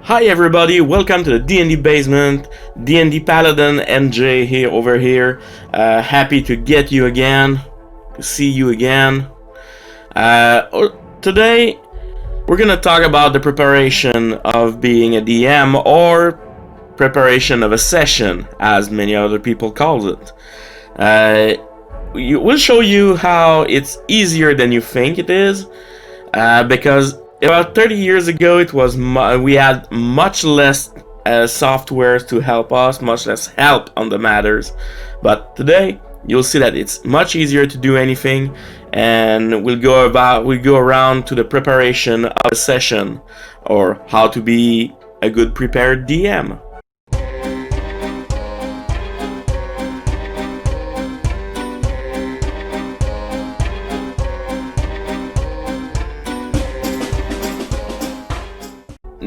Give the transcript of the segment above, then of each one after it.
Hi everybody, welcome to the D&D basement. D&D Paladin NJ here over here. Happy to get you again, to see you again. Today we're gonna talk about the preparation of being a DM, or preparation of a session, as many other people call it. We'll show you how it's easier than you think it is, because about 30 years ago, we had much less software to help us, much less help on the matters. But today, you'll see that it's much easier to do anything, and we'll go around to the preparation of a session, or how to be a good prepared DM.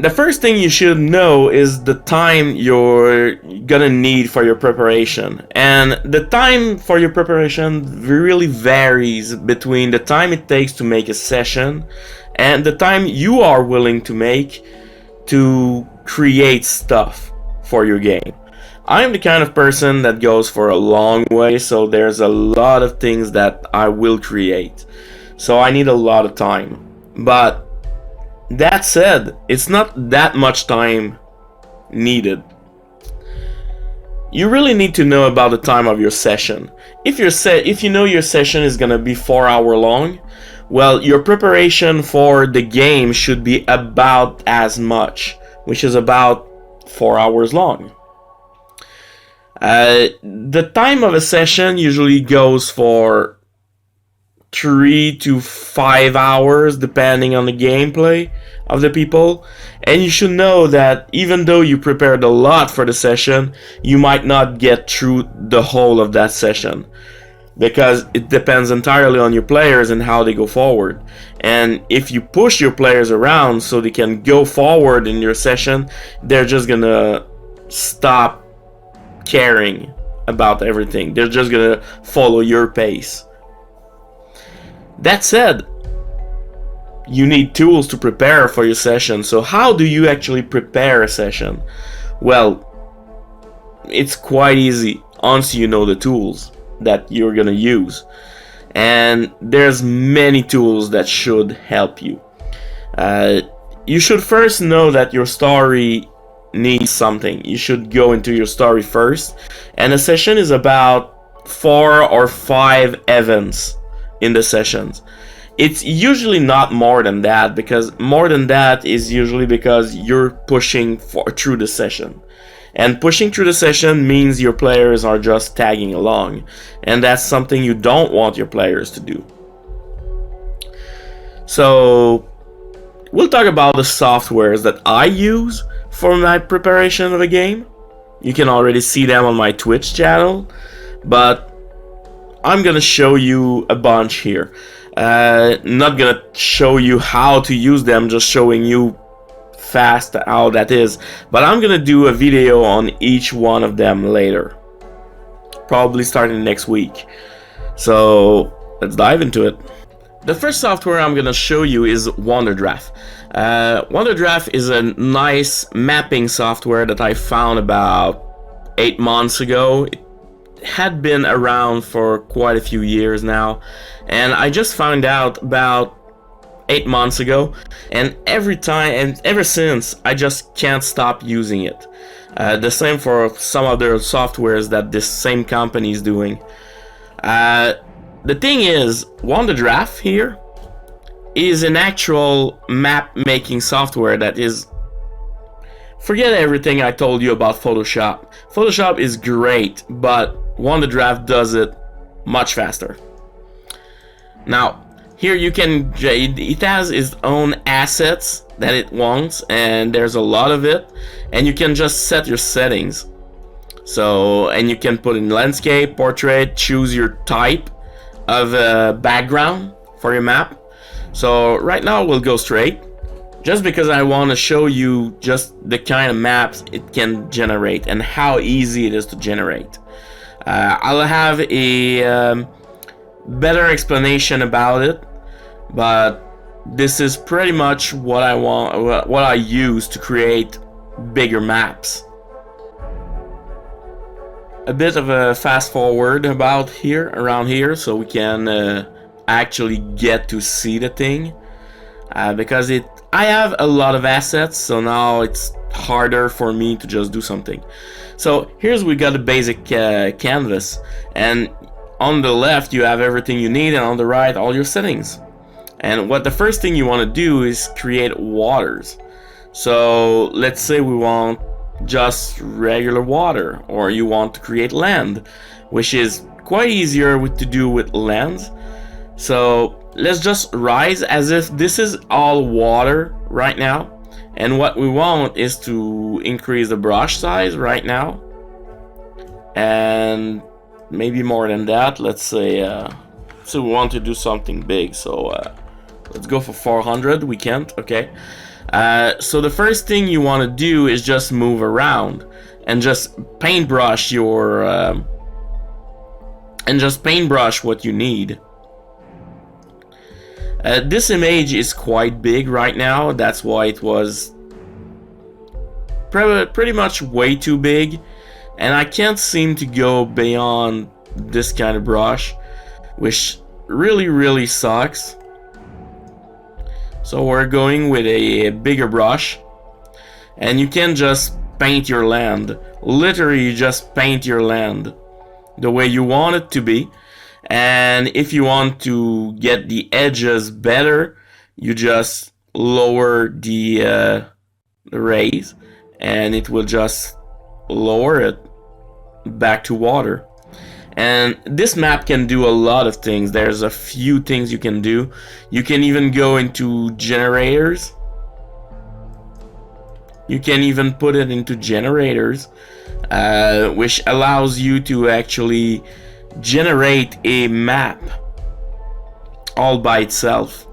The first thing you should know is the time you're gonna need for your preparation. And the time for your preparation really varies between the time it takes to make a session and the time you are willing to make to create stuff for your game. I'm the kind of person that goes for a long way, so there's a lot of things that I will create. So I need a lot of time. But that said, it's not that much time needed. You really need to know about the time of your session. If you know your session is gonna be 4 hours long, well, your preparation for the game should be about as much, which is about 4 hours long. The time of a session usually goes for 3 to 5 hours depending on the gameplay of the people, and you should know that even though you prepared a lot for the session, you might not get through the whole of that session, because it depends entirely on your players and how they go forward. And if you push your players around so they can go forward in your session, they're just gonna stop caring about everything. They're just gonna follow your pace. That said, you need tools to prepare for your session. So how do you actually prepare a session? Well, it's quite easy once you know the tools that you're gonna use. And there's many tools that should help you. You should first know that your story needs something. You should go into your story first. And a session is about 4 or 5 events in the sessions. It's usually not more than that, because more than that is usually because you're pushing through the session. And pushing through the session means your players are just tagging along, and that's something you don't want your players to do. So we'll talk about the softwares that I use for my preparation of a game. You can already see them on my Twitch channel, but I'm gonna show you a bunch here. Not gonna show you how to use them, just showing you fast how that is. But I'm gonna do a video on each one of them later, probably starting next week. So let's dive into it. The first software I'm gonna show you is Wanderdraft. Wanderdraft is a nice mapping software that I found about 8 months ago. It had been around for quite a few years now, and I just found out about 8 months ago, and ever since I just can't stop using it. The same for some other softwares that this same company is doing. The thing is, Wanderdraft here is an actual map making software that is, forget everything I told you about Photoshop. Photoshop is great, but Wanderdraft does it much faster. Now, here it has its own assets that it wants, and there's a lot of it, and you can just set your settings. So, and you can put in landscape, portrait, choose your type of background for your map. So right now we'll go straight, just because I want to show you just the kind of maps it can generate and how easy it is to generate. I'll have a better explanation about it, but this is pretty much what I use to create bigger maps. A bit of a fast forward about here, around here, so we can actually get to see the thing. Because I have a lot of assets, so now it's harder for me to just do something. So here's we got a basic canvas, and on the left you have everything you need, and on the right all your settings. And what the first thing you want to do is create waters. So let's say we want just regular water, or you want to create land, which is quite easier to do with lands. So let's just rise as if this is all water right now, and what we want is to increase the brush size right now, and maybe more than that. Let's say so we want to do something big, so let's go for 400. We can't, okay. So the first thing you want to do is just move around and just paintbrush your what you need. This image is quite big right now, that's why it was pretty much way too big, and I can't seem to go beyond this kind of brush, which really sucks. So we're going with a bigger brush, and you can just paint your land. Literally, you just paint your land the way you want it to be. And if you want to get the edges better, you just lower the raise, and it will just lower it back to water. And this map can do a lot of things. There's a few things you can do. You can even go into generators. You can even put it into generators, which allows you to actually generate a map all by itself.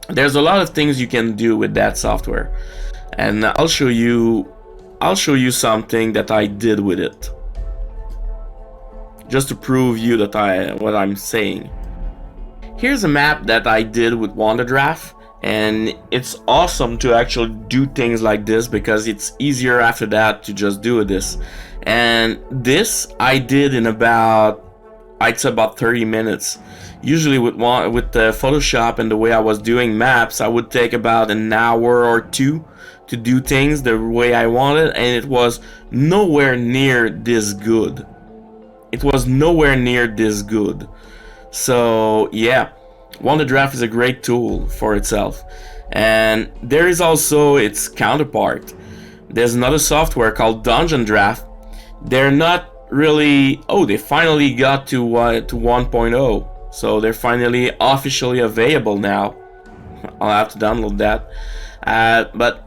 There's a lot of things you can do with that software, and I'll show you something that I did with it, just to prove you that what I'm saying. Here's a map that I did with Wanderdraft, and it's awesome to actually do things like this because it's easier after that to just do this. And this I did in about, I'd say about 30 minutes. Usually with the Photoshop and the way I was doing maps, I would take about an hour or two to do things the way I wanted, and it was nowhere near this good. It was nowhere near this good. So yeah, Wanderdraft is a great tool for itself. And there is also its counterpart. There's another software called Dungeondraft. They're not really, oh, they finally got to 1.0. So they're finally officially available now. I'll have to download that. But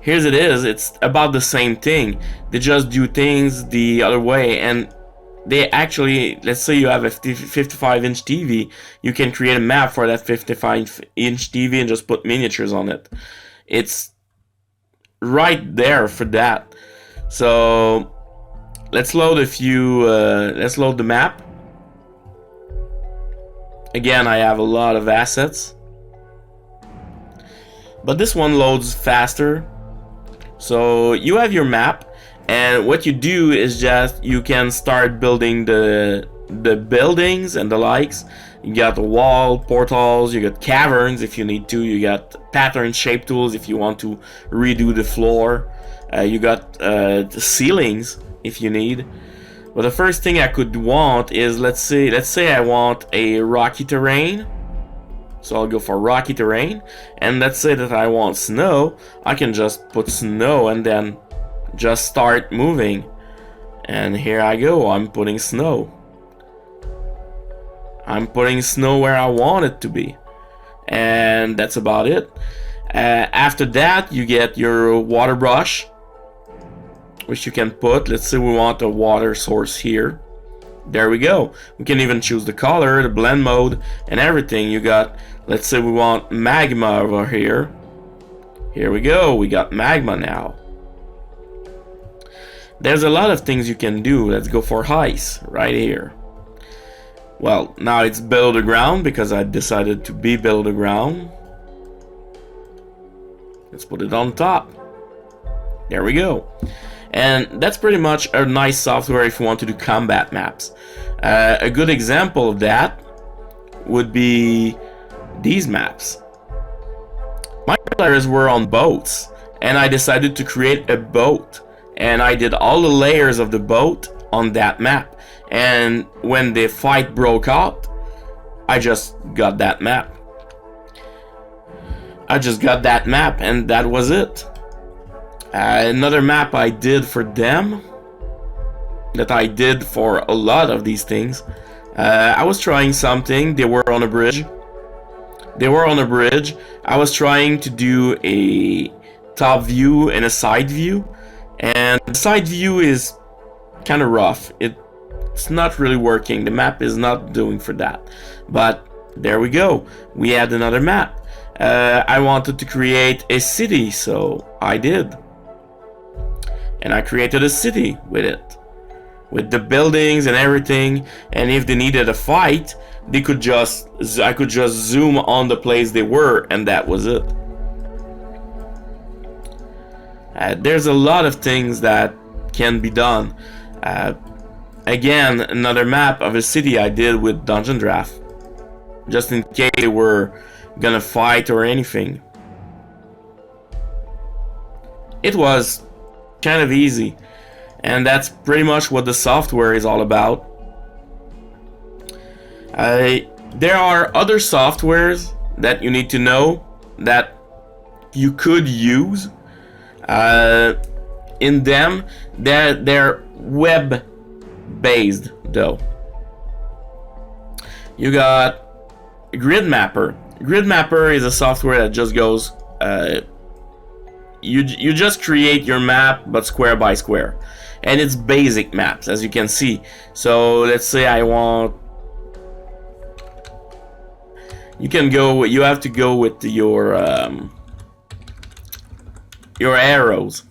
here's it is, it's about the same thing. They just do things the other way, and they actually, let's say you have a 55-inch TV, you can create a map for that 55-inch TV and just put miniatures on it. It's right there for that. So let's load let's load the map. Again, I have a lot of assets, but this one loads faster. So you have your map, and what you do is just you can start building the buildings and the likes. You got the wall, portals, you got caverns if you need to, you got pattern shape tools if you want to redo the floor, you got the ceilings if you need. But the first thing I could want is, let's say I want a rocky terrain. So I'll go for rocky terrain, and let's say that I want snow. I can just put snow and then just start moving. And here I go, I'm putting snow. I'm putting snow where I want it to be. And that's about it. After that, you get your water brush, which you can put, let's say we want a water source here. There we go. We can even choose the color, the blend mode, and everything. You got, let's say we want magma over here. Here we go, we got magma now. There's a lot of things you can do. Let's go for ice right here. Well, now it's below the ground because I decided to be below the ground. Let's put it on top. There we go. And that's pretty much a nice software if you want to do combat maps. A good example of that would be these maps. My players were on boats, and I decided to create a boat. And I did all the layers of the boat on that map. And when the fight broke out, I just got that map. I just got that map, and that was it. Another map I did for them, that I did for a lot of these things. I was trying something. They were on a bridge. I was trying to do a top view and a side view, and the side view is kind of rough. It's not really working. The map is not doing for that. But there we go. We had another map. I wanted to create a city, so I did. And I created a city with it, with the buildings and everything. And if they needed a fight, I could just zoom on the place they were, and that was it. There's a lot of things that can be done. Again, another map of a city I did with Wanderdraft, just in case they were gonna fight or anything. It was kind of easy, and that's pretty much what the software is all about. There are other softwares that you need to know that you could use. In them, they're web based though. You got Grid Mapper. Grid Mapper is a software that just goes, you just create your map, but square by square, and it's basic maps, as you can see. So let's say I want, you have to go with your arrows.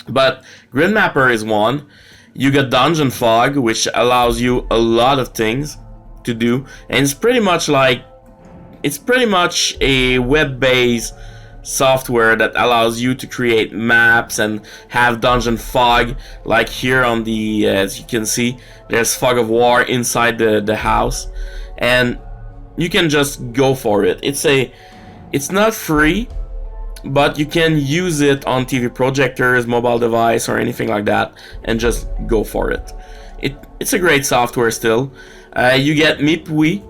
But Grid Mapper is one. You got Dungeon Fog, which allows you a lot of things to do, and it's pretty much a web-based software that allows you to create maps and have Dungeon Fog. Like here on the, as you can see, there's Fog of War inside the house, and you can just go for it. It's not free, but you can use it on TV projectors, mobile device, or anything like that, and just go for it. It's a great software still. You get Mipui.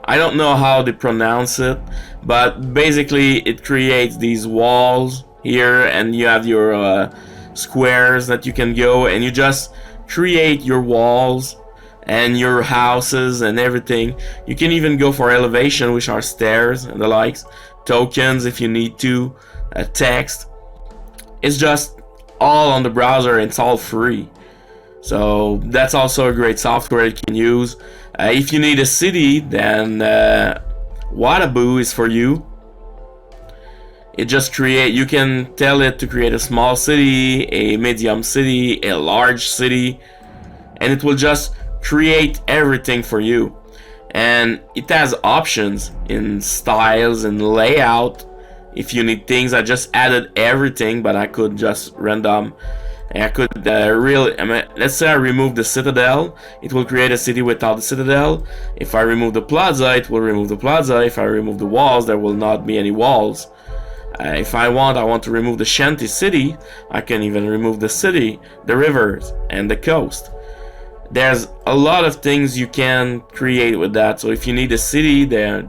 I don't know how they pronounce it, but basically it creates these walls here, and you have your squares that you can go, and you just create your walls and your houses and everything. You can even go for elevation, which are stairs and the likes, tokens if you need to, text. It's just all on the browser, it's all free. So that's also a great software you can use. If you need a city, then Wadabu is for you. It just you can tell it to create a small city, a medium city, a large city, and it will just create everything for you. And it has options in styles and layout. If you need things, I just added everything, but I could just random. I could let's say I remove the citadel, it will create a city without the citadel. If I remove the plaza, it will remove the plaza. If I remove the walls, there will not be any walls. If I want to remove the shanty city, I can even remove the city, the rivers, and the coast. There's a lot of things you can create with that. So if you need a city, there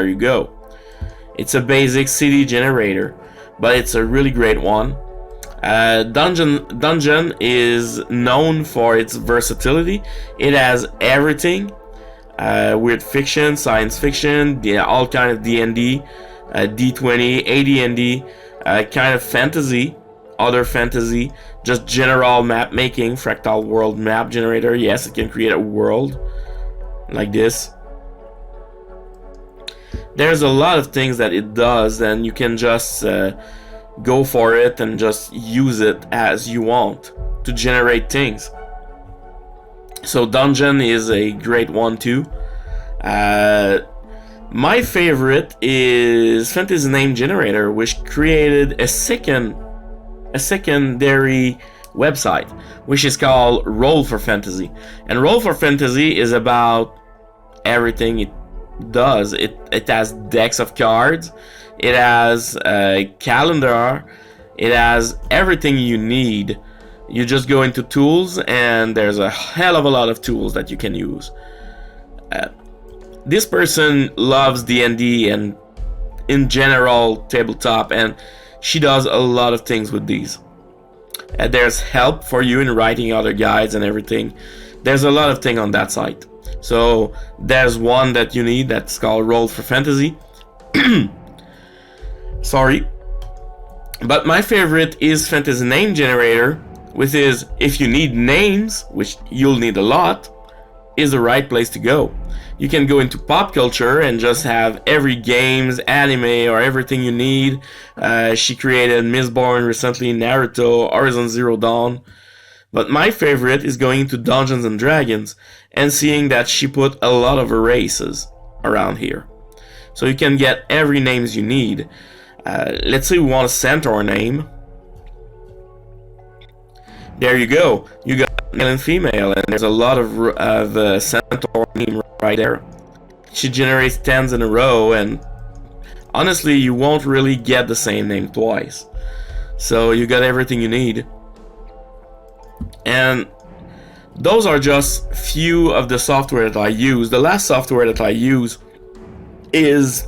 you go. It's a basic city generator, but it's a really great one. Dungeon is known for its versatility. It has everything, weird fiction, science fiction, all kind of D&D, D20, AD&D, kind of fantasy, other fantasy, just general map making, fractal world map generator. Yes, it can create a world like this. There's a lot of things that it does, and you can just go for it and just use it as you want to generate things. So Dungeon is a great one too. My favorite is Fantasy Name Generator, which created a secondary website, which is called Roll for Fantasy. And Roll for Fantasy is about everything it does. It has decks of cards, it has a calendar, it has everything you need. You just go into tools, and there's a hell of a lot of tools that you can use. This person loves D&D and in general tabletop, and she does a lot of things with these. There's help for you in writing other guides and everything. There's a lot of things on that site. So there's one that you need that's called Roll for Fantasy. Sorry. But my favorite is Fantasy Name Generator, which is, if you need names, which you'll need a lot, is the right place to go. You can go into pop culture and just have every games, anime, or everything you need. She created Mistborn recently, Naruto, Horizon Zero Dawn. But my favorite is going into Dungeons and Dragons and seeing that she put a lot of races around here. So you can get every names you need. Let's say we want a centaur name. There you go. You got male and female, and there's a lot of centaur name right there. She generates 10s in a row, and honestly, you won't really get the same name twice. So you got everything you need. And those are just few of the software that I use. The last software that I use is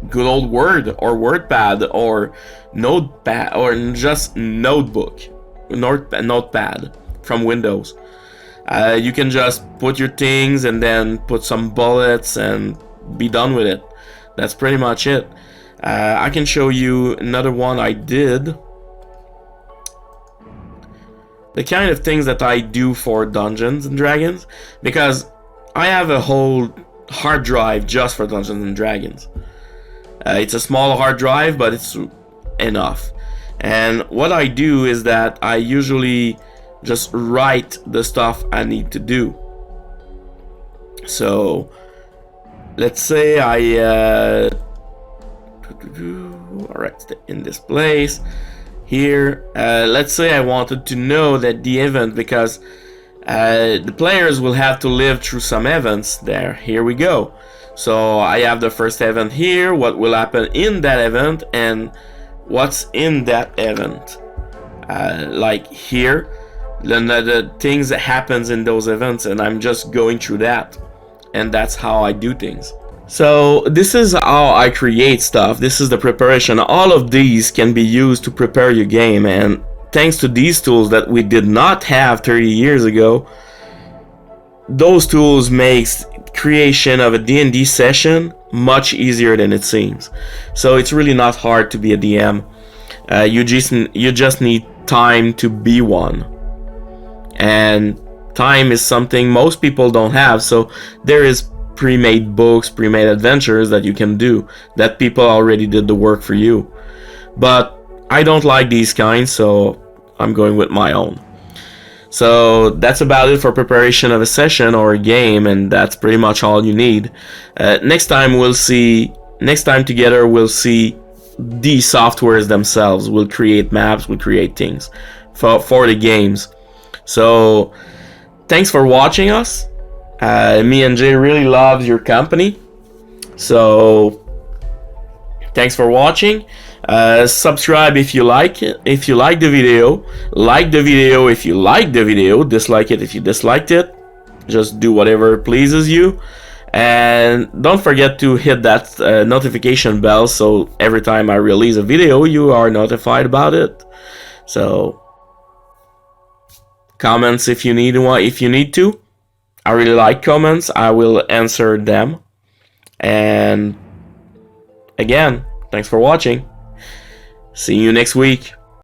good old Word or WordPad or Notepad or just Notepad from Windows. You can just put your things and then put some bullets and be done with it. That's pretty much it. I can show you another one I did. The kind of things that I do for Dungeons and Dragons, because I have a whole hard drive just for Dungeons and Dragons. It's a small hard drive, but it's enough. And what I do is that I usually just write the stuff I need to do. So let's say alright, in this place here, let's say I wanted to know that the event, because the players will have to live through some events there. Here we go. So I have the first event here, what will happen in that event, and what's in that event. Like here, the things that happens in those events, and I'm just going through that, and that's how I do things. So this is how I create stuff. This is the preparation. All of these can be used to prepare your game, and thanks to these tools that we did not have 30 years ago, those tools makes creation of a D&D session much easier than it seems. So it's really not hard to be a DM. You just need time to be one, and time is something most people don't have. So there is pre-made books, pre-made adventures that you can do, that people already did the work for you. But I don't like these kinds, so I'm going with my own. So that's about it for preparation of a session or a game, and that's pretty much all you need. Next time together we'll see the softwares themselves. We'll create maps, we'll create things for the games. So thanks for watching us. Me and Jay really loves your company. So thanks for watching. Subscribe if you like it. If you like the video, like the video if you like the video, dislike it if you disliked it. Just do whatever pleases you. And don't forget to hit that notification bell, so every time I release a video, you are notified about it. So comments if you need one, if you need to. I really like comments. I will answer them. And again, thanks for watching. See you next week.